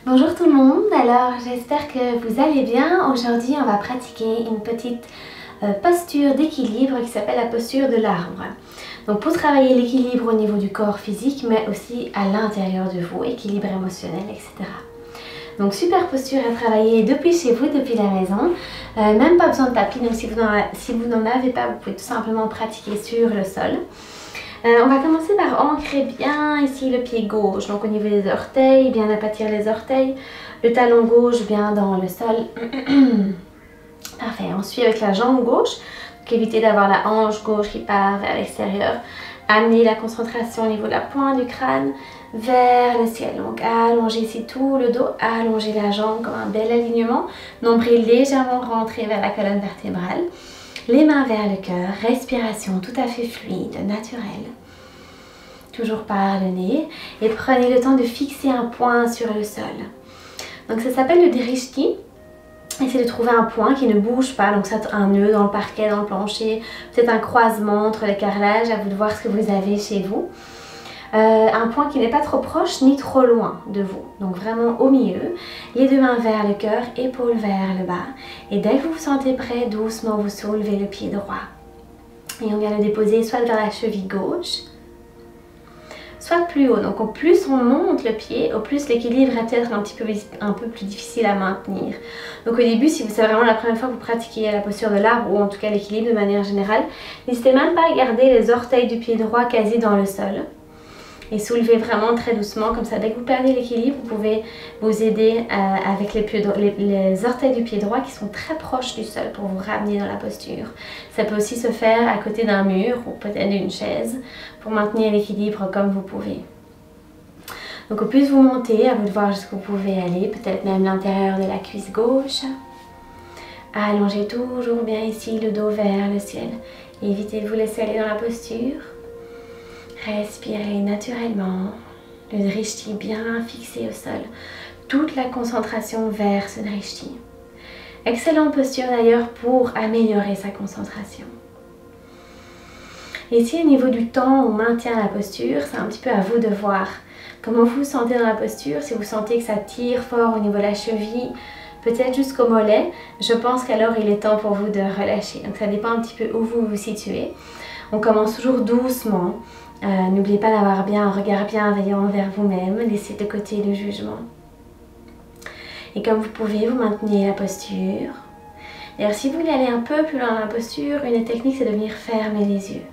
Bonjour tout le monde, alors j'espère que vous allez bien. Aujourd'hui on va pratiquer une petite posture d'équilibre qui s'appelle la posture de l'arbre. Donc pour travailler l'équilibre au niveau du corps physique mais aussi à l'intérieur de vous, équilibre émotionnel, etc. Donc super posture à travailler depuis chez vous, depuis la maison. Même pas besoin de tapis, donc si vous n'en avez pas, vous pouvez tout simplement pratiquer sur le sol. On va commencer par ancrer bien ici le pied gauche, donc au niveau des orteils, bien aplatir les orteils, le talon gauche bien dans le sol. Parfait, on suit avec la jambe gauche, donc évitez d'avoir la hanche gauche qui part vers l'extérieur. Amenez la concentration au niveau de la pointe du crâne vers le ciel, donc allongez ici tout le dos, allongez la jambe comme un bel alignement, nombril légèrement rentré vers la colonne vertébrale. Les mains vers le cœur, respiration tout à fait fluide, naturelle. Toujours par le nez. Et prenez le temps de fixer un point sur le sol. Donc ça s'appelle le drishti. Essayez de trouver un point qui ne bouge pas. Donc c'est un nœud dans le parquet, dans le plancher. Peut-être un croisement entre les carrelages. À vous de voir ce que vous avez chez vous. Un point qui n'est pas trop proche ni trop loin de vous. Donc vraiment au milieu. Les deux mains vers le cœur, épaules vers le bas. Et dès que vous vous sentez prêt, doucement vous soulevez le pied droit. Et on vient le déposer soit vers la cheville gauche, soit plus haut. Donc au plus on monte le pied, au plus l'équilibre est peut-être un peu plus difficile à maintenir. Donc au début, si c'est vraiment la première fois que vous pratiquez la posture de l'arbre, ou en tout cas l'équilibre de manière générale, n'hésitez même pas à garder les orteils du pied droit quasi dans le sol. Et soulevez vraiment très doucement, comme ça dès que vous perdez l'équilibre, vous pouvez vous aider avec les orteils du pied droit qui sont très proches du sol pour vous ramener dans la posture. Ça peut aussi se faire à côté d'un mur ou peut-être d'une chaise pour maintenir l'équilibre comme vous pouvez. Donc au plus vous montez, à vous de voir jusqu'où vous pouvez aller, peut-être même l'intérieur de la cuisse gauche. Allongez toujours bien ici le dos vers le ciel. Évitez de vous laisser aller dans la posture. Respirez naturellement, le drishti bien fixé au sol, toute la concentration vers ce drishti. Excellente posture d'ailleurs pour améliorer sa concentration. Ici au niveau du temps, on maintient la posture, c'est un petit peu à vous de voir comment vous vous sentez dans la posture. Si vous sentez que ça tire fort au niveau de la cheville, peut-être jusqu'au mollet, je pense qu'alors il est temps pour vous de relâcher. Donc ça dépend un petit peu où vous vous situez. On commence toujours doucement. N'oubliez pas d'avoir bien un regard bienveillant envers vous-même, laissez de côté le jugement. Et comme vous pouvez, vous maintenez la posture. D'ailleurs, si vous voulez aller un peu plus loin dans la posture, une technique c'est de venir fermer les yeux.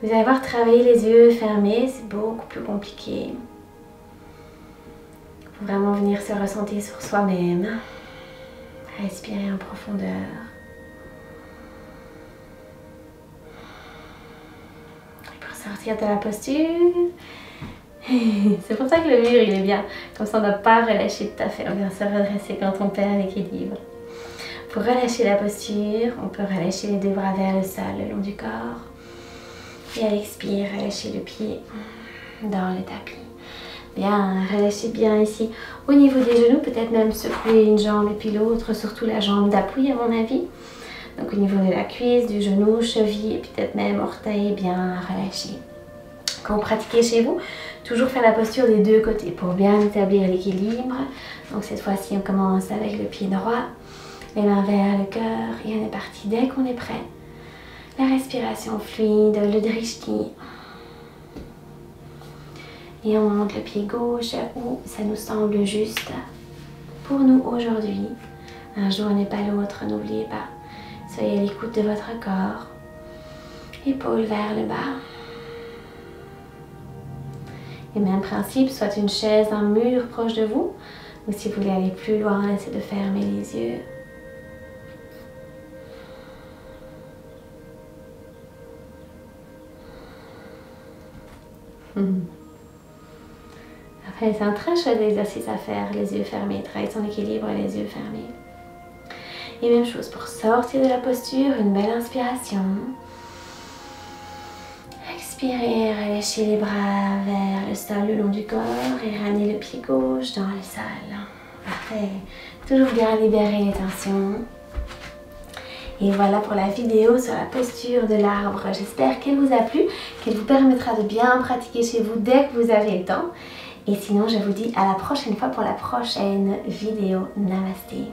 Vous allez voir, travailler les yeux fermés, c'est beaucoup plus compliqué. Il faut vraiment venir se ressentir sur soi-même. Respirer en profondeur. Sortir de la posture. C'est pour ça que le mur il est bien. Comme ça on ne doit pas relâcher tout à fait. On vient se redresser quand on perd l'équilibre. Pour relâcher la posture, on peut relâcher les deux bras vers le sol, le long du corps. Et à l'expire, relâcher le pied dans le tapis. Bien, relâchez bien ici au niveau des genoux. Peut-être même secouer une jambe et puis l'autre, surtout la jambe d'appui à mon avis. Donc au niveau de la cuisse, du genou, cheville et peut-être même orteil bien relâché. Quand vous pratiquez chez vous, toujours faire la posture des deux côtés pour bien établir l'équilibre. Donc cette fois-ci, on commence avec le pied droit, les mains vers le cœur et on est parti dès qu'on est prêt. La respiration fluide, le drishti. Et on monte le pied gauche où ça nous semble juste pour nous aujourd'hui. Un jour n'est pas l'autre, n'oubliez pas. Soyez à l'écoute de votre corps. Épaules vers le bas. Et même principe, soit une chaise, un mur proche de vous. Ou si vous voulez aller plus loin, essayez de fermer les yeux. Après, c'est un très chouette exercice à faire, les yeux fermés. Travailler son équilibre, les yeux fermés. Et même chose pour sortir de la posture, une belle inspiration. Expirez, relâchez les bras vers le sol le long du corps et ramenez le pied gauche dans le sol. Parfait. Toujours bien libérer les tensions. Et voilà pour la vidéo sur la posture de l'arbre. J'espère qu'elle vous a plu, qu'elle vous permettra de bien pratiquer chez vous dès que vous avez le temps. Et sinon, je vous dis à la prochaine fois pour la prochaine vidéo. Namasté.